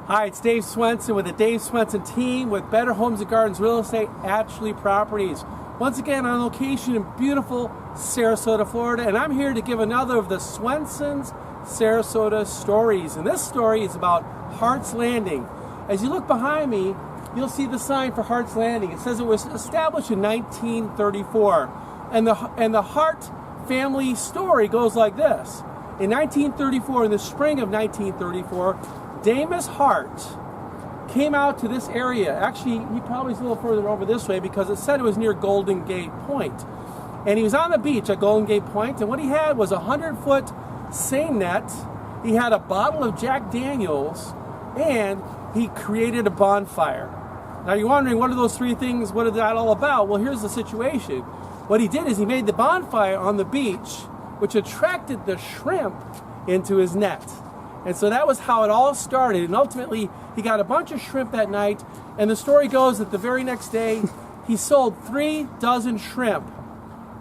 Hi, it's Dave Swenson with the Dave Swenson Team with Better Homes and Gardens Real Estate, Atchley Properties. Once again on location in beautiful Sarasota, Florida, and I'm here to give another of the Swenson's Sarasota stories. And this story is about Hart's Landing. As you look behind me, you'll see the sign for Hart's Landing. It says it was established in 1934. And the Hart family story goes like this. In 1934, in the spring of 1934, Damus Hart came out to this area. Actually, he probably is a little further over this way because it said it was near Golden Gate Point. And he was on the beach at Golden Gate Point, and what he had was a 100-foot seine net. He had a bottle of Jack Daniels, and he created a bonfire. Now you're wondering, what are those three things? What is that all about? Well, here's the situation. What he did is he made the bonfire on the beach, which attracted the shrimp into his net. And so that was how it all started. And ultimately, he got a bunch of shrimp that night. And the story goes that the very next day, he sold 3 dozen shrimp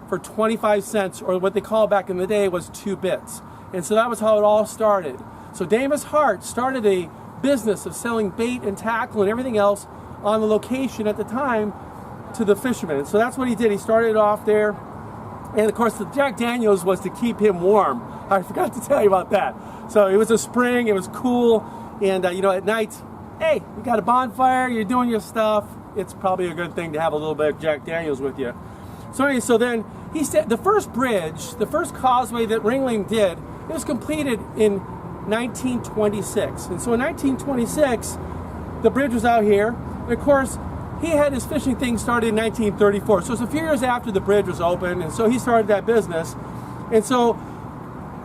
for 25 cents, or what they call back in the day was 2 bits. And so that was how it all started. So Damus Hart started a business of selling bait and tackle and everything else on the location at the time to the fishermen. And so that's what he did. He started off there. And of course, the Jack Daniels was to keep him warm. I forgot to tell you about that. So it was a spring, it was cool, and at night, hey, you got a bonfire, you're doing your stuff, it's probably a good thing to have a little bit of Jack Daniels with you. So anyway, so then he said the first bridge, the first causeway that Ringling did, it was completed in 1926. And so in 1926, the bridge was out here, and of course, he had his fishing thing started in 1934. So it's a few years after the bridge was open, and so he started that business. And so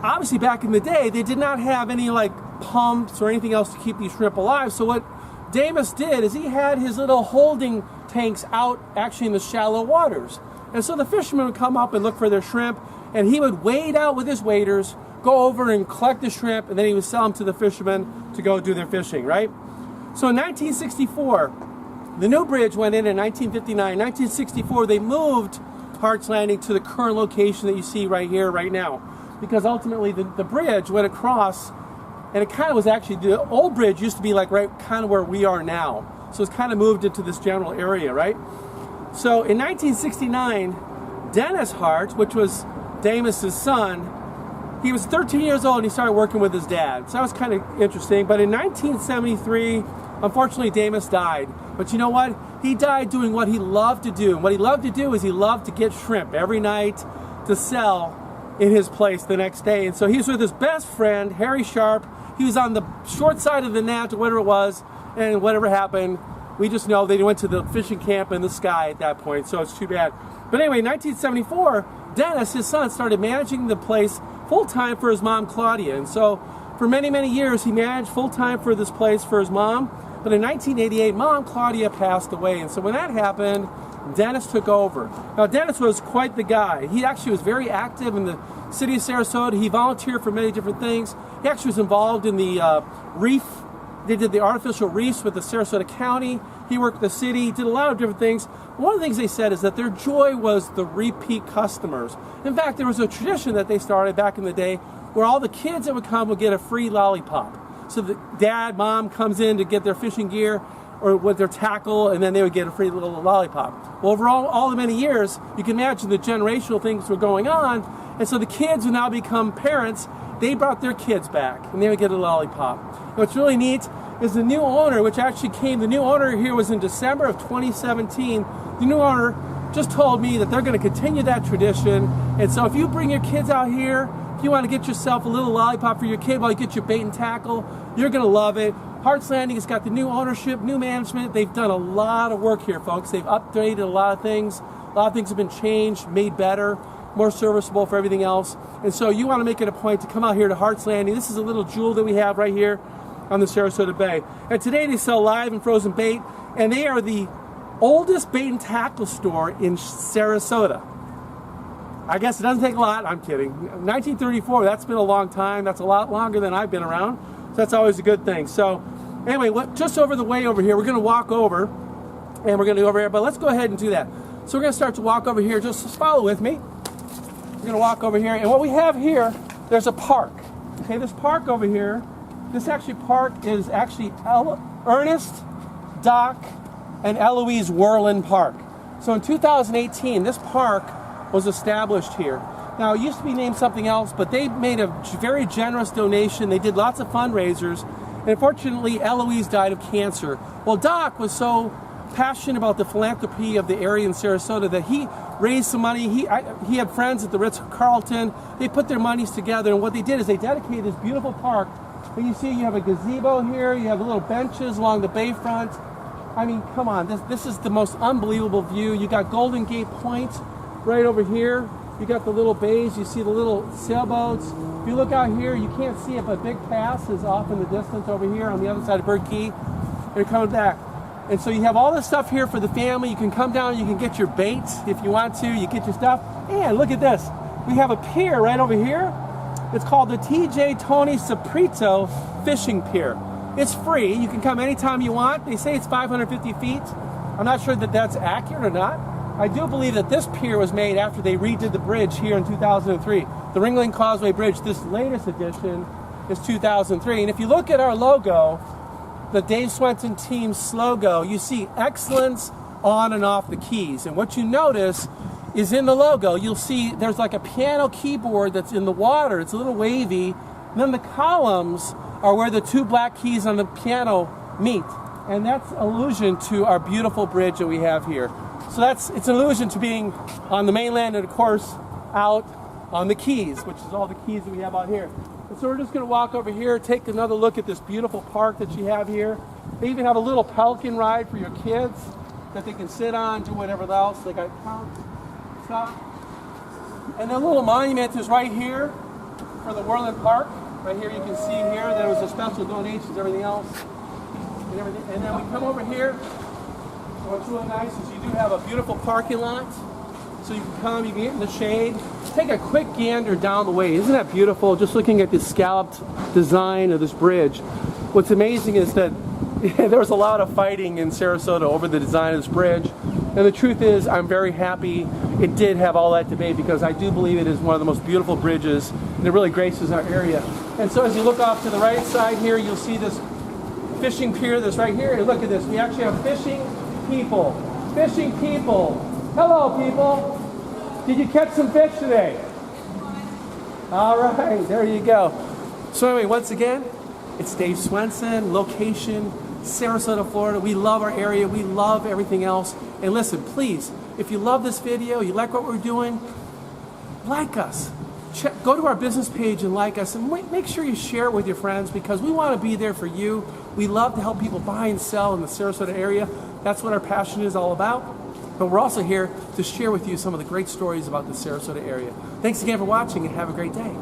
obviously back in the day, they did not have any like pumps or anything else to keep these shrimp alive. So what Damus did is he had his little holding tanks out actually in the shallow waters. And so the fishermen would come up and look for their shrimp, and he would wade out with his waders, go over and collect the shrimp, and then he would sell them to the fishermen to go do their fishing, right? So in 1964, the new bridge went in 1959. 1964, they moved Hart's Landing to the current location that you see right here, right now. Because ultimately the bridge went across, and it kind of was actually, the old bridge used to be like right kind of where we are now. So it's kind of moved into this general area, right? So in 1969, Dennis Hart, which was Damus's son, he was 13 years old and he started working with his dad. So that was kind of interesting. But in 1973, unfortunately, Damus died. But you know what? He died doing what he loved to do. And what he loved to do is he loved to get shrimp every night to sell in his place the next day. And so he was with his best friend, Harry Sharp. He was on the short side of the net or whatever it was, and whatever happened, we just know they went to the fishing camp in the sky at that point, so it's too bad. But anyway, in 1974, Dennis, his son, started managing the place full-time for his mom, Claudia. And so for many, many years, he managed full-time for this place for his mom. But in 1988, Mom, Claudia, passed away. And so when that happened, Dennis took over. Now, Dennis was quite the guy. He actually was very active in the city of Sarasota. He volunteered for many different things. He actually was involved in the reef. They did the artificial reefs with the Sarasota County. He worked with the city, did a lot of different things. One of the things they said is that their joy was the repeat customers. In fact, there was a tradition that they started back in the day where all the kids that would come would get a free lollipop. So the dad, mom comes in to get their fishing gear or with their tackle, and then they would get a free little lollipop. Well, over all the many years, you can imagine the generational things were going on, and so the kids who now become parents, they brought their kids back, and they would get a lollipop. And what's really neat is the new owner, which actually the new owner here was in December of 2017. The new owner just told me that they're going to continue that tradition, and so if you bring your kids out here, if you want to get yourself a little lollipop for your kid while you get your bait and tackle, you're going to love it. Hart's Landing has got the new ownership, new management. They've done a lot of work here, folks. They've updated a lot of things. A lot of things have been changed, made better, more serviceable for everything else. And so you want to make it a point to come out here to Hart's Landing. This is a little jewel that we have right here on the Sarasota Bay. And today they sell live and frozen bait, and they are the oldest bait and tackle store in Sarasota. I guess it doesn't take a lot. I'm kidding. 1934, that's been a long time. That's a lot longer than I've been around. So that's always a good thing. So anyway, just over the way over here, we're going to walk over, and we're going to go over here. But let's go ahead and do that. So we're going to start to walk over here. Just follow with me. We're going to walk over here. And what we have here, there's a park. Okay, this park over here This park is actually Ernest, Doc, and Eloise Worland Park. So in 2018, this park was established here. Now, it used to be named something else, but they made a very generous donation. They did lots of fundraisers. And unfortunately, Eloise died of cancer. Well, Doc was so passionate about the philanthropy of the area in Sarasota that he raised some money. He had friends at the Ritz-Carlton. They put their monies together, and what they did is they dedicated this beautiful park. And you see you have a gazebo here, you have little benches along the bayfront. I mean, come on, this is the most unbelievable view. You got Golden Gate Point right over here. You got the little bays, you see the little sailboats. If you look out here, you can't see it, but Big Pass is off in the distance over here on the other side of Bird Key. They're coming back. And so you have all this stuff here for the family. You can come down, you can get your bait if you want to. You get your stuff. And look at this. We have a pier right over here. It's called the T.J. Tony Saprito Fishing Pier. It's free. You can come anytime you want. They say it's 550 feet. I'm not sure that that's accurate or not. I do believe that this pier was made after they redid the bridge here in 2003. The Ringling Causeway Bridge, this latest edition, is 2003. And if you look at our logo, the Dave Swenson Team's logo, you see excellence on and off the keys. And what you notice is in the logo, you'll see there's like a piano keyboard that's in the water. It's a little wavy. And then the columns are where the two black keys on the piano meet. And that's allusion to our beautiful bridge that we have here. So it's an allusion to being on the mainland and, of course, out on the Keys, which is all the keys that we have out here. And so we're just going to walk over here, take another look at this beautiful park that you have here. They even have a little pelican ride for your kids that they can sit on, do whatever else. They got stop. And the little monument is right here for the Worland Park. Right here you can see here there was a special donations, everything else. And then we come over here. What's really nice is you do have a beautiful parking lot. So you can come, you can get in the shade. Take a quick gander down the way. Isn't that beautiful? Just looking at this scalloped design of this bridge. What's amazing is that there was a lot of fighting in Sarasota over the design of this bridge. And the truth is, I'm very happy it did have all that debate because I do believe it is one of the most beautiful bridges and it really graces our area. And so as you look off to the right side here, you'll see this fishing pier that's right here. And look at this. We actually have fishing people. Fishing people. Hello, people. Did you catch some fish today? All right, there you go. So anyway, once again, it's Dave Swenson, location, Sarasota, Florida. We love our area. We love everything else. And listen, please, if you love this video, you like what we're doing, like us. Go to our business page and like us, and make sure you share it with your friends because we want to be there for you. We love to help people buy and sell in the Sarasota area. That's what our passion is all about. But we're also here to share with you some of the great stories about the Sarasota area. Thanks again for watching and have a great day.